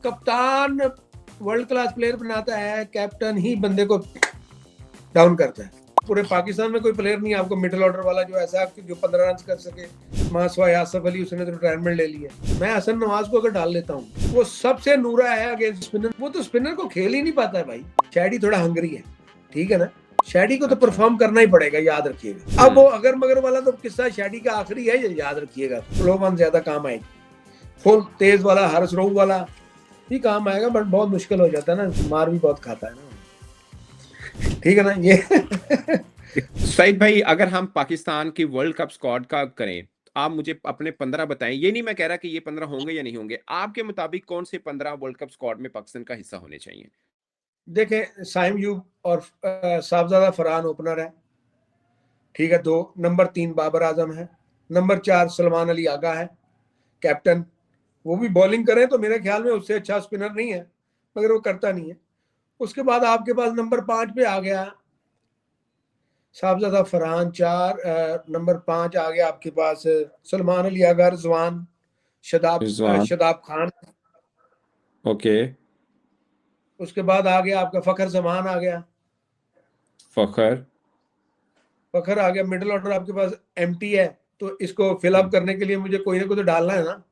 कप्तान world class player बनाता है, कैप्टन ही बंदे को डाउन करता है। पूरे पाकिस्तान में कोई प्लेयर नहीं है आपको मिडिल ऑर्डर वाला जो ऐसा जो 15 रन कर सके। मासवा आसफ अली उसने तो रिटायरमेंट ले लिया। मैं हसन नवाज को अगर डाल लेता हूँ, वो सबसे नूरा है अगेंस्ट स्पिनर। वो तो स्पिनर को खेल ही नहीं पाता है भाई। शैडी थोड़ा हंगरी है, ठीक है ना। शैडी को तो परफॉर्म करना ही पड़ेगा, याद रखिएगा। अब वो अगर मगर वाला तो किस्सा शैडी का आखिरी है, ये याद रखिएगा। स्लो वन ज्यादा काम आएगी, फुल तेज वाला हारिस रऊफ वाला ही काम आएगा, बट बहुत मुश्किल हो जाता है ना, मार भी बहुत खाता है ना, ठीक है ना ये। सईद भाई, अगर हम पाकिस्तान की वर्ल्ड कप स्क्वाड का करें तो आप मुझे अपने 15 बताएं। ये नहीं मैं कह रहा कि ये 15 होंगे या नहीं होंगे, आपके मुताबिक कौन से 15 वर्ल्ड कप स्क्वाड में पाकिस्तान का हिस्सा होने चाहिए? देखें, साइम यूब और साहबजादा फरहान ओपनर है, ठीक है। 2 नंबर 3 बाबर आजम है, नंबर 4 सलमान अली आगा है कैप्टन। वो भी बॉलिंग करें तो मेरे ख्याल में उससे अच्छा स्पिनर नहीं है, मगर वो करता नहीं है। उसके बाद आपके पास नंबर 5 पे आ गया साहबजादा फरहान, 4 नंबर 5 आ गया आपके पास सलमान अली आगा, रिजवान, रिजवान, शदाब खान। ओके। उसके बाद आ गया आपका फखर जमान आ गया, फखर फखर आ गया। मिडिल ऑर्डर आपके पास एम्प्टी है, तो इसको फिलअप करने के लिए मुझे कोई ना कोई तो डालना है ना।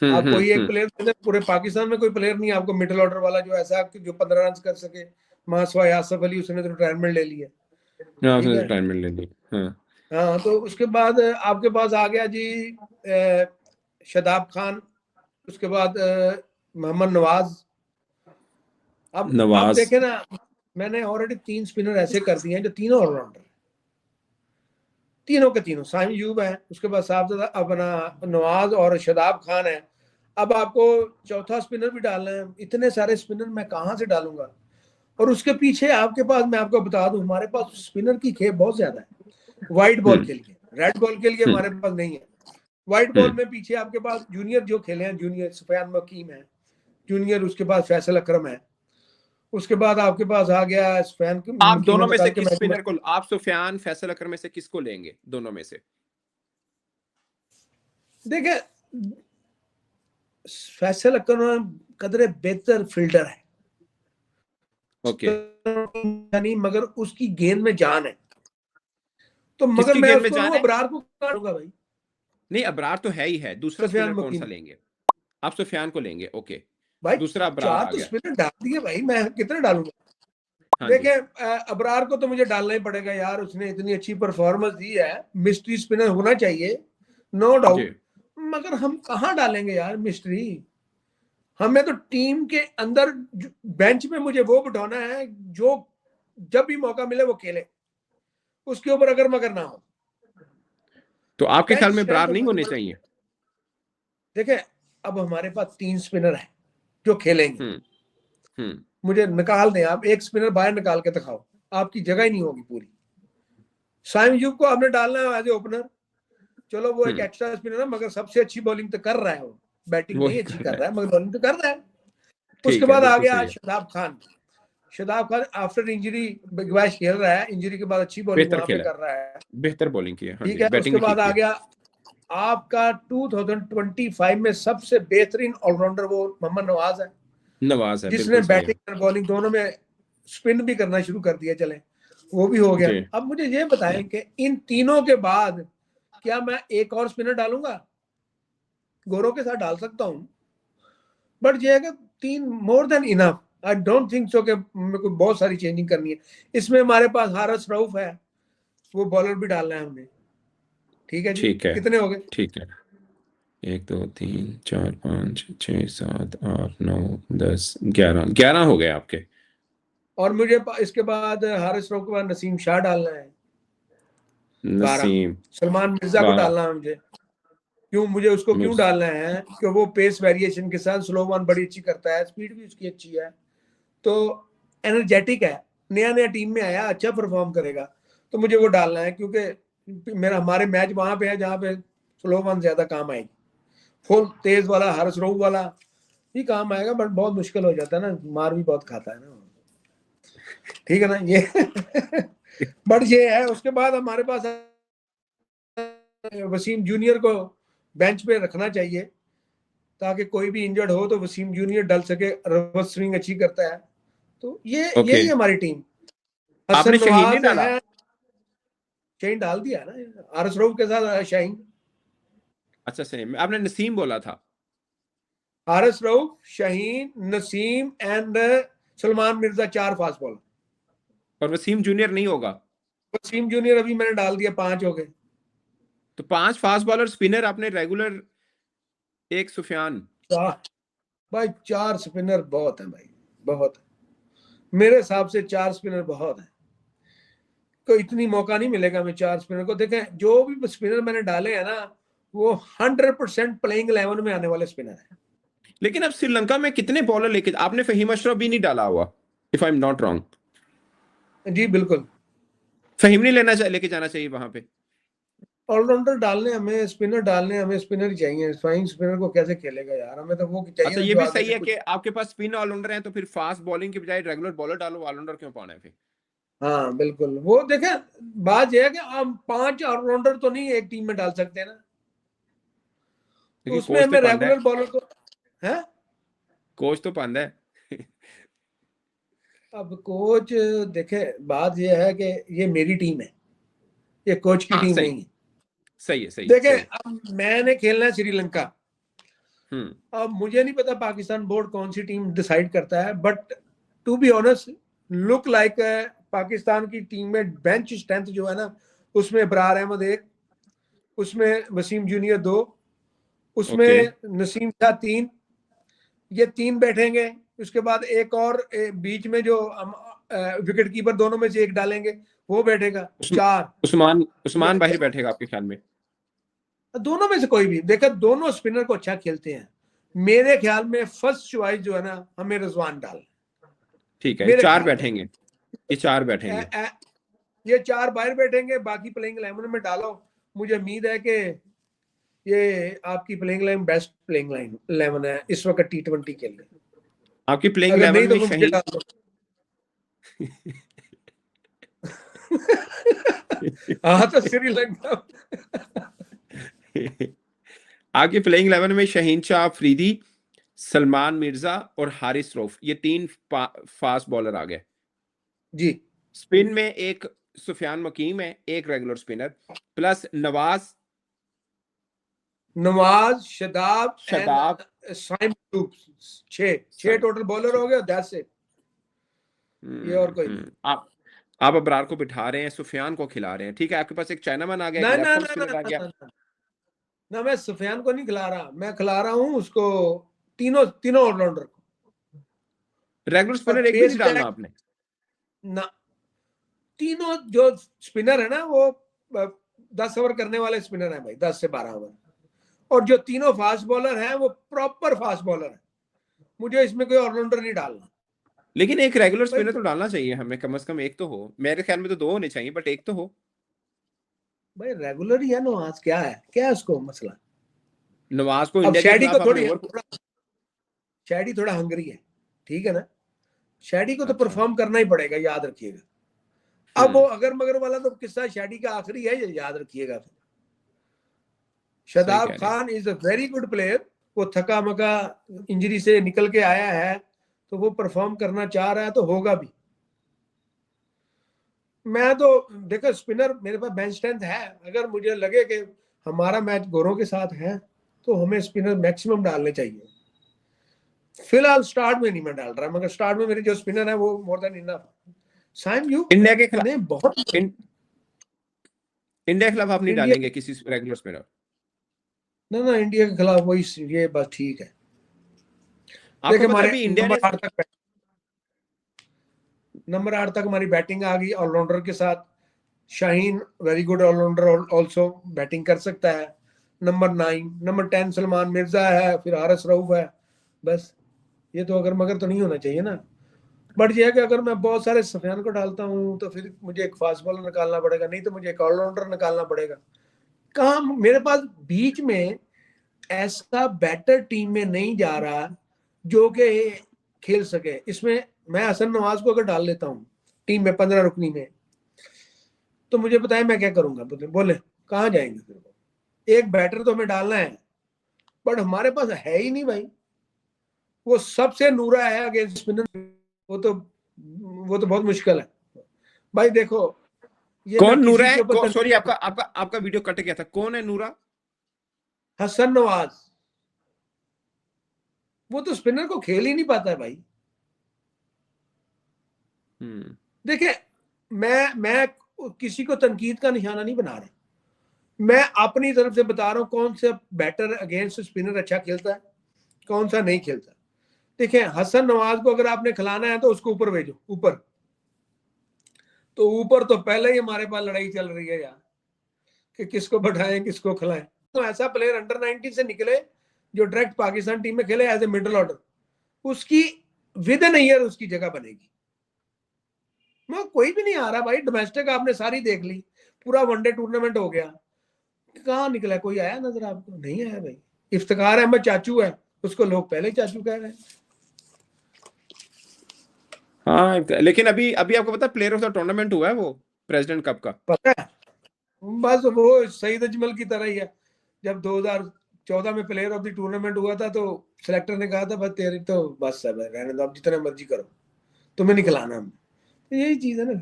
आप कोई एक प्लेयर, पूरे पाकिस्तान में कोई प्लेयर नहीं है आपको मिडिल ऑर्डर वाला जो ऐसा जो 15 रन कर सके। मासवा आसफ अली उसने तो रिटायरमेंट ले लिया, ठीक है। रिटायरमेंट ले ली। हाँ, तो उसके बाद आपके पास आ गया जी शदाब खान, उसके बाद मोहम्मद नवाज। अब नवाज, देखे ना, मैंने ऑलरेडी 3 स्पिनर ऐसे कर दिए हैं जो तीनों ऑलराउंडर, तीनों के तीनों। साइम यूब है, उसके बाद साहब अपना नवाज और शदाब खान है। अब आपको चौथा स्पिनर भी डालना है। इतने सारे स्पिनर मैं कहाँ से डालूंगा? और उसके पीछे आपके पास, मैं आपको बता दूं, हमारे पास स्पिनर की खेप बहुत ज्यादा है व्हाइट बॉल के लिए। रेड बॉल के लिए हमारे पास नहीं है। व्हाइट बॉल में पीछे आपके पास जूनियर जो खेले हैं, जूनियर सुफियान मकीम है जूनियर, उसके बाद फैसल अकरम है, उसके बाद आपके पास आ गया सुफियान आप मकीम दोनों में से निकाल के किस मैंने। स्पिनर को, आप सुफियान फैसल अकरम में से किसको लेंगे दोनों में से? देखिए, फैसल अकरम कदरे बेहतर फील्डर है, ओके। नहीं, मगर उसकी गेंद में जान है। तो मगर किसकी मैं गेंद में उसको जान है? अबरार को काटूंगा भाई। नहीं, अबरार तो है ही है, दूसरा सुफियान स्पिनर कौन सा मकीम लेंगे? आप सुफियान को लेंगे, ओके। भाई, दूसरा अबरार 4 आ तो गया। स्पिनर डाल दिए भाई, मैं कितने डालूंगा? हाँ जी। देखें, अबरार को तो मुझे डालना ही पड़ेगा यार, उसने इतनी अच्छी परफॉर्मेंस दी है। मिस्ट्री स्पिनर होना चाहिए, नो जी। डाउट। मगर हम कहाँ डालेंगे यार मिस्ट्री? हमें तो टीम के अंदर बेंच में मुझे वो बिठाना है जो जब भी मौका मिले वो खेले, उसके ऊपर अगर मगर ना हो। तो आपके बेंच ख्याल में स्ट्रेंथ अबरार नहीं हमारे होने पास, चाहिए? देखें, अब हमारे पास 3 स्पिनर है जो खेलेंगे। हम्म। हम्म। मुझे निकाल दें आप, एक स्पिनर बाहर निकाल के दिखाओ, आपकी जगह ही नहीं होगी पूरी। साइम यूब को आपने डालना है एज ए ओपनर, चलो वो एक हम्म। एक्स्ट्रा स्पिनर है, मगर सबसे अच्छी बॉलिंग तो कर रहा है वो। बैटिंग वही नहीं अच्छी कर कर रहा रहा है। है, मगर बॉलिंग तो कर रहा है। उसके ठीक है, बाद आ बिल्कुल गया सही है। Shadab Khan. Shadab Khan after injury big bash खेल रहा है, इंजरी के बाद अच्छी बॉलिंग बेहतर वहां पे खेला है, कर रहा है, बेहतर बॉलिंग की है। हाँ ठीक जी, है। बैटिंग उसके भी बाद ठीक आ की है। गया आपका 2025 में सबसे बेहतरीन ऑलराउंडर, वो मोहम्मद नवाज है, नवाज है, जिसने बिल्कुल सही है। बैटिंग और बॉलिंग दोनों में स्पिन भी करना शुरू कर दिया। चले, वो भी हो गया। जी। अब मुझे ये बताएं कि इन तीनों के बाद क्या मैं एक और स्पिनर डालूंगा? गोरों के साथ डाल सकता हूं, बट ये है कि 3 मोर than enough. I don't think so कि मेरे को बहुत सारी चेंजिंग करनी है। इसमें हमारे पास हारिस रऊफ है, वो बॉलर भी डालना है हमने, ठीक है जी। ठीक है। कितने हो गए? ठीक है। 1 2 3 4 5 6 7 8 9 10 11 हो गए आपके। और मुझे इसके बाद हारिस रऊफ के बाद नसीम शाह डालना है, 12। नसीम। सलमान मिर्जा को 12। डालना है मुझे। क्यों मुझे उसको क्यों मिर्ज डालना है? कि वो पेस वेरिएशन के साथ स्लो वन बड़ी अच्छी करता है, स्पीड भी उसकी अच्छी है, तो एनर्जेटिक है, नया नया टीम में आया, अच्छा परफॉर्म करेगा, तो मुझे वो डालना है। क्योंकि मेरा हमारे मैच वहां पे है जहाँ पे स्लो वन ज्यादा काम आएगी। फुल तेज वाला हारिस रऊफ वाला ही काम आएगा, बट बहुत मुश्किल हो जाता है ना, मार भी बहुत खाता है ना, ठीक है ना ये। बट ये है। उसके बाद हमारे पास वसीम जूनियर को बेंच पे रखना चाहिए, ताकि कोई भी इंजर्ड हो तो वसीम जूनियर डल सके, रिवर्स स्विंग अच्छी करता है। तो ये ओके। यही हमारी टीम। हसन आपने शाहीन नहीं नवाज डाला? है, शाहीन डाल दिया ना आरस रऊफ के साथ। शाहीन, अच्छा सही, आपने नसीम बोला था। Haris Rauf, Shaheen, Naseem and Salman Mirza, 4 fast bowler. और वसीम जूनियर नहीं होगा? वसीम जूनियर अभी मैंने डाल दिया, 5 हो गए। तो 5 फास्ट बॉलर, स्पिनर आपने रेगुलर, एक सुफियान। भाई 4 स्पिनर बहुत है भाई, बहुत है। मेरे हिसाब से 4 स्पिनर बहुत है। कोई इतनी मौका नहीं मिलेगा मैं 4 स्पिनर को। देखें जो भी स्पिनर मैंने डाले हैं ना, वो 100% प्लेइंग 11 में आने वाले स्पिनर है। लेकिन अब श्रीलंका में कितने बॉलर लेके, आपने फहीम अशरफ भी नहीं डाला हुआ, if I am not wrong. जी बिल्कुल। फहीम नहीं लेके जाना चाहिए वहां पे? ऑलराउंडर डालने हमें, स्पिनर डालने हमें, स्पिनर ही चाहिए। फाइन स्पिनर को कैसे खेलेगा यार, हमें तो वो चाहिए अच्छा ना ये जो भी आगे सही से है कि कुछ। आपके पास स्पिन ऑलराउंडर हैं, तो फिर फास्ट बॉलिंग के बजाय रेगुलर बॉलर डालो, ऑलराउंडर क्यों पाना है फिर? हाँ बिल्कुल, वो देखें, बात यह है कि हम 5 ऑलराउंडर तो नहीं एक टीम में डाल सकते ना, तो देखिए उसमें कोच तो हमें पांदा रेगुलर है, बॉलर को है। कोच तो पांदा है। अब कोच, देखे बात यह है कि ये मेरी टीम है, ये कोच की हाँ टीम सही, नहीं है। सही है, सही है, देखे सही। अब मैंने खेलना है श्रीलंका। हम्म। अब मुझे नहीं पता पाकिस्तान बोर्ड कौन सी टीम डिसाइड करता है, but to be honest look like Pakistan की टीम में बेंच स्ट्रेंथ जो है ना, उसमें इब्रार अहमद 1, उसमें वसीम जूनियर 2, ओके। उसमें नसीम शाह 3, ये 3 बैठेंगे। उसके बाद एक और बीच में जो हम विकेट कीपर दोनों में से एक डालेंगे, वो बैठेगा। उस्म, 4 उस्मान उस्मान बाहिर बैठेगा आपके ख्याल में? दोनों में से कोई भी। देखा दोनों स्पिनर को अच्छा खेलते हैं। मेरे ख्याल में फर्स्ट चॉइस जो है ना, हमें रिजवान डाल, ठीक है, मेरे चार ख्याल में। बैठेंगे, ये 4 ए, बैठेंगे। ए, ये 4 बाहर बैठेंगे, बाकी प्लेइंग 11 में डालो। मुझे उम्मीद है कि ये आपकी playing line best playing line 11 है इस वक्त T20 के लिए। आपकी प्लेइंग अगर 11 नहीं तो में फिर मुझे शहीन। डाल दो। हाँ तो श्रीलंका। आपकी प्लेइंग 11 में शहीन शाह अफरीदी, सलमान मिर्जा और हारिस रऊफ, ये 3 फास्ट बॉलर आ गए। जी, स्पिन में एक सुफियान मकीम है, एक regular spinner, plus Nawaz, Nawaz, Shadab and Shadab. Saim टूब। 6 सही। टोटल बॉलर हो गए, 10 से। ये और कोई नहीं। आप अबरार को बिठा रहे हैं, सुफियान को खिला रहे हैं, ठीक है। आपके पास एक चाइनामैन आ गया, एक ना ना लेफ्ट आर्म ना ना स्पिनर आ ना गया। ना ना ना, मैं सुफियान को नहीं खिला रहा, मैं खिला रहा हूँ उसको, तीनों तीनों ऑलराउंडर को। रेगुलर और स्पिनर एक भी पेस नहीं डालना अटैक आपने? ना, तीनों जो स्पिनर है ना वो 10 ओवर करने वाले स्पिनर है भाई, 10 से 12 ओवर। और जो तीनों फास्ट बॉलर हैं वो प्रॉपर फास्ट बॉलर है। मुझे इसमें कोई ऑलराउंडर नहीं डालना लेकिन एक रेगुलर भाई। स्पिनर तो डालना चाहिए हमें, कम से कम एक तो हो। मेरे ख्याल में तो 2 होने चाहिए, बट एक तो हो। भाई रेगुलर ही है नवाज, क्या है, क्या है उसको मसला। नवाज को अब इंडिया के शैडी को खिलाफ आपने थोड़ी, ओवर। शैडी थोड़ा हंगरी है, ठीक है ना। शैडी को तो अच्छा। परफॉर्म करना ही पड़ेगा, याद रखिएगा। अब वो हम्म। अगर मगर वाला तो किस्सा शैडी का आखिरी है, ये याद रखिएगा। सही शदाब कह रहे हैं। Khan is a very good player. वो थका मका इंजरी से निकल के आया है, तो वो परफॉर्म करना चाह रहा है तो होगा भी। मैं तो देखो स्पिनर मेरे पास बेंच स्ट्रेंथ है। अगर मुझे लगे कि हमारा मैच गोरों के साथ है, तो हमें स्पिनर मैक्सिमम डालने चाहिए। फिलहाल स्टार्ट में नहीं मैं डाल रहा, मगर स्टार्ट में मेरे जो स्पिनर है वो मोर देन इनफ। साइम यू इंडिया के खिलाफ, ने बहुत, इंडिया के खिलाफ आप नहीं इंडिया, डालेंगे किसी रेगुलर स्पिनर? ना ना इंडिया के खिलाफ वही, ये बस ठीक है। आपको देखिए पता है हमारे अभी इंडिया ने, नंबर 8 तक हमारी बैटिंग आ गई ऑलराउंडर के साथ। Shaheen very good allrounder, also batting कर सकता है। नंबर 9, नंबर 10 सलमान मिर्जा है, फिर हारिस रऊफ है। बस ये तो अगर मगर तो नहीं होना चाहिए ना। बट ये है कि अगर मैं बहुत सारे सफियान को डालता हूँ तो फिर मुझे एक फास्ट बॉलर निकालना पड़ेगा, नहीं तो मुझे एक ऑलराउंडर निकालना पड़ेगा। कहाँ मेरे पास बीच में ऐसा बैटर टीम में नहीं जा रहा जो कि खेल सके इसमें। मैं हसन नवाज को अगर डाल लेता हूँ टीम में 15 रुकनी में, तो मुझे बताए मैं क्या करूंगा, बोले कहाँ जाएंगे फिर। एक बैटर तो हमें डालना है, बट हमारे पास है ही नहीं भाई। वो सबसे नूरा है अगेंस्ट स्पिनर, वो तो बहुत मुश्किल है भाई। देखो ये मैं कौन नूरा किसी है? के ऊपर सॉरी, आपका वीडियो कट गया था। कौन है नूरा? हसन नवाज, वो तो स्पिनर को खेल ही नहीं पाता है भाई। हम्म। देखिए मैं किसी को तनकीद का निशाना नहीं बना रहा, मैं अपनी तरफ से बता रहा हूँ कौन सा बैटर अगेंस्ट स्पिनर अच्छा खेलता है, कौन सा नहीं खेलता। देखिए हसन नवाज को अगर आपने खिलाना है तो उसको ऊपर भेजो, ऊपर। तो ऊपर तो पहले ही हमारे पास लड़ाई चल रही है यार कि किसको बैठाएं किसको खिलाएं। तो ऐसा प्लेयर अंडर 19 से निकले जो डायरेक्ट पाकिस्तान टीम में खेले एज ए मिडिल ऑर्डर, उसकी विद एन ईयर उसकी जगह बनेगी। मैं कोई भी नहीं आ रहा भाई, डोमेस्टिक आपने सारी देख ली, पूरा वनडे टूर्नामेंट हो गया, कहाँ निकला? कोई आया नजर आपको? नहीं आया भाई। इफ्तिखार अहमद चाचू है, उसको लोग पहले चाचू कह रहे हैं। हाँ, लेकिन अभी अभी आपको पता प्लेयर ऑफ द टूर्नामेंट हुआ है वो प्रेसिडेंट कप का। पता है, बस वो सईद अजमल की तरह ही है। जब 2014 में प्लेयर ऑफ द टूर्नामेंट हुआ था तो सिलेक्टर ने कहा था बस तेरी तो बस है भाई, रहने दो, आप जितना मर्जी करो, तुम्हें नहीं खिलाना हमने। तो यही चीज है ना।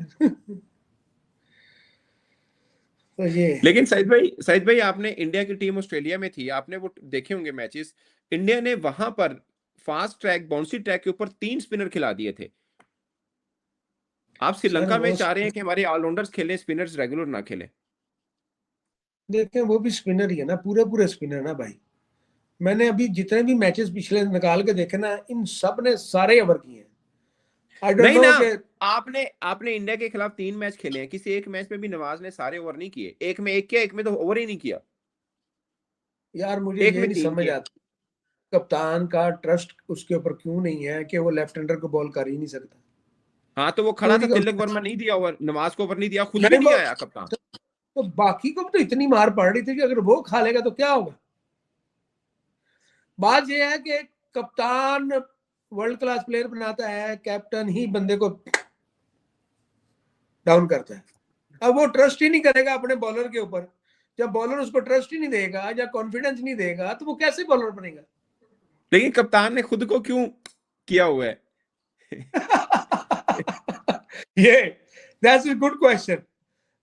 तो ये लेकिन सईद भाई आपने इंडिया की टीम ऑस्ट्रेलिया में थी, आपने वो देखे होंगे मैचेस। इंडिया ने वहां पर फास्ट ट्रैक बाउंसी ट्रैक के ऊपर 3 स्पिनर खिला दिए थे। आप सर श्रीलंका में वो चाह रहे हैं कि हमारे ऑलराउंडर्स खेलें, स्पिनर्स रेगुलर ना खेलें। देखें, वो भी स्पिनर ही है ना, पूरे पूरे स्पिनर ना भाई। मैंने अभी जितने भी मैचेस पिछले निकाल के देखे ना, इन सब ने सारे ओवर किए हैं। आई डोंट नहीं नो ना, कि आपने आपने इंडिया के खिलाफ 3 मैच खेले हैं, किसी एक मैच में भी नवाज ने सारे ओवर नहीं किए। एक में एक किया, एक में तो ओवर ही नहीं किया। यार मुझे एक ये में नहीं 3 समझ किए। आता कप्तान का ट्रस्ट उसके ऊपर क्यों नहीं है कि वो लेफ्ट हैंडर को बॉल कर ही नहीं सकता। हाँ, तो वो खड़ा क्यों था, नहीं तिलक वर्मा नहीं दिया ओवर, नवाज को ओवर नहीं दिया, खुद भी नहीं नहीं वो, आया कप्तान। तो बाकी को भी तो इतनी मार पड़ रही थी कि अगर वो खा लेगा तो क्या होगा। बात यह है कि कप्तान वर्ल्ड क्लास प्लेयर बनाता है, कैप्टन ही बंदे को डाउन करता है। अब वो ट्रस्ट ही नहीं करेगा अपने बॉलर के ऊपर, जब बॉलर उसको ट्रस्ट ही नहीं देगा या कॉन्फिडेंस नहीं देगा तो वो कैसे बॉलर बनेगा। लेकिन कप्तान ने खुद को क्यों किया हुआ है? ये दैट्स अ गुड क्वेश्चन।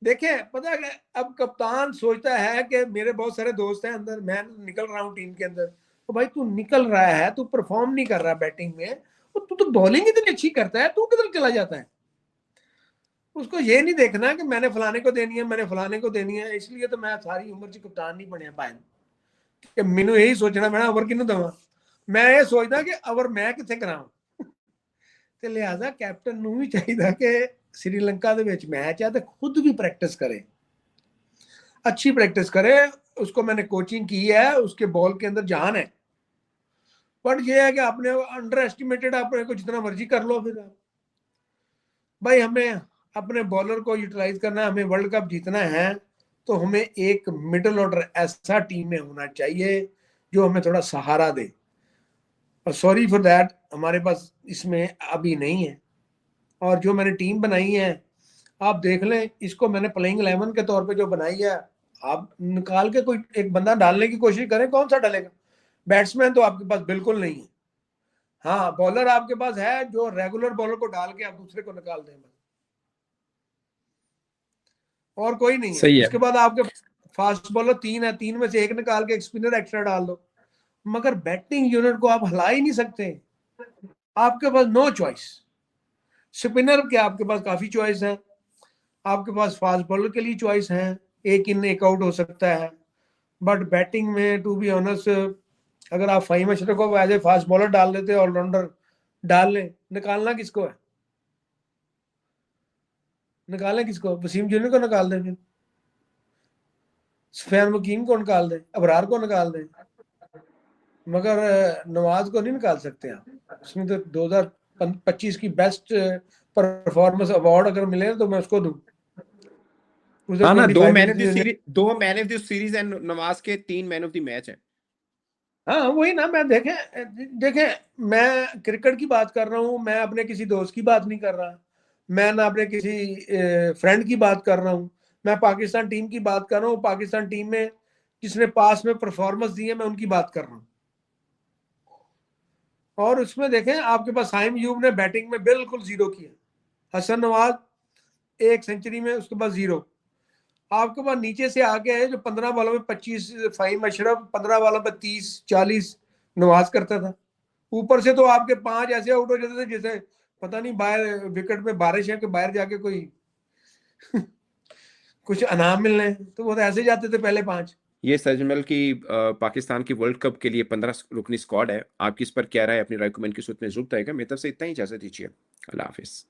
देखिए पता है अब कप्तान सोचता है कि मेरे बहुत सारे दोस्त हैं अंदर, मैं निकल रहा हूँ टीम के अंदर, तो भाई तू निकल रहा है, तू परफॉर्म नहीं कर रहा बैटिंग में, तू तो बॉलिंग इतनी अच्छी करता है, तू किधर चला जाता है। उसको ये नहीं देखना कि मैंने फलाने को देनी है, मैंने फलाने को देनी है। इसलिए तो मैं सारी उम्र च कप्तान नहीं बनया पाया कि मैनू यही सोचना मैं ओवर किनू देवां। मैं ये सोचदा कि ओवर मैं किथे करावां। ਤੇ ਲਿਹਾਜ਼ਾ ਕੈਪਟਨ ਨੂੰ ਵੀ ਚਾਹੀਦਾ ਕਿ श्रीलंका ਦੇ ਵਿੱਚ मैच है तो खुद भी प्रैक्टिस करे, अच्छी प्रैक्टिस करे। उसको मैंने कोचिंग की है, उसके बॉल के अंदर जान है। बट ये है कि आपने अंडर एस्टिमेटेड अपने को जितना मर्जी कर लो। फिर भाई हमें अपने बॉलर को यूटिलाइज करना है, हमें वर्ल्ड कप जीतना है तो हमें एक मिडिल ऑर्डर ऐसा टीम में होना चाहिए जो हमें थोड़ा सहारा दे। और सॉरी फॉर दैट हमारे पास इसमें अभी नहीं है। और जो मैंने टीम बनाई है आप देख लें, इसको मैंने प्लेइंग 11 के तौर पे जो बनाई है, आप निकाल के कोई एक बंदा डालने की कोशिश करें, कौन सा डालेगा? बैट्समैन तो आपके पास बिल्कुल नहीं है। हाँ बॉलर आपके पास है जो रेगुलर बॉलर को डाल के आप दूसरे को निकाल दें, और कोई नहीं है। सही है। उसके बाद आपके फास्ट बॉलर 3 है, 3 में से एक निकाल के एक स्पिनर एक्स्ट्रा डाल दो, मगर बैटिंग यूनिट को आप हिला ही नहीं सकते। आपके पास नो चॉइस। स्पिनर के आपके पास काफी चॉइस है, आपके पास फास्ट बॉलर के लिए चॉइस है, एक इन एक आउट हो सकता है। बट बैटिंग में टू बी ऑनेस्ट, अगर आप फ़हीम अशरफ को एज ए फास्ट बॉलर डाल देते, ऑलराउंडर डाल लें, निकालना किसको है? निकालें किसको? वसीम जूनियर को निकाल दें, फिर सुफियान वकीम को निकाल दें, अबरार को निकाल दें, मगर नवाज को नहीं निकाल सकते आप। उसमें तो 2025 की बेस्ट परफॉर्मेंस अवार्ड अगर मिले तो मैं उसको दूं। उसे हाँ ना, 25 मिनट। दो man of the series and Nawaz के 3 मैन ऑफ द मैच है। हाँ वही ना, मैं देखे मैं क्रिकेट की बात कर रहा हूँ, मैं अपने किसी दोस्त की बात नहीं कर रहा, मैं ना अपने किसी फ्रेंड की बात कर रहा हूँ, मैं पाकिस्तान टीम की बात कर रहा हूँ। पाकिस्तान टीम में जिसने पास में परफॉर्मेंस दी है, मैं उनकी बात कर रहा हूं। और उसमें देखें आपके पास साइम यूब ने बैटिंग में बिल्कुल जीरो किया, हसन नवाज 1 सेंचुरी में, उसके बाद जीरो। आपके पास नीचे से आगे है जो 15 बॉलों में 25, फाइम अशरफ 15 बॉलों में 30-40 नवाज करता था। ऊपर से तो आपके 5 ऐसे आउट हो जाते थे जैसे पता नहीं बाहर विकेट में बारिश है कि बाहर जाके कोई कुछ अनाम मिलने हैं, तो वो तो ऐसे जाते थे पहले 5। ये सजमल की पाकिस्तान की वर्ल्ड कप के लिए 15 रुकनी स्क्वाड है, आपकी इस पर क्या राय, अपनी राय कमेंट की सूरत में जरूर बताएगा। मेरी तरफ से इतना ही, इजाजत दीजिए, अल्लाह हाफिज।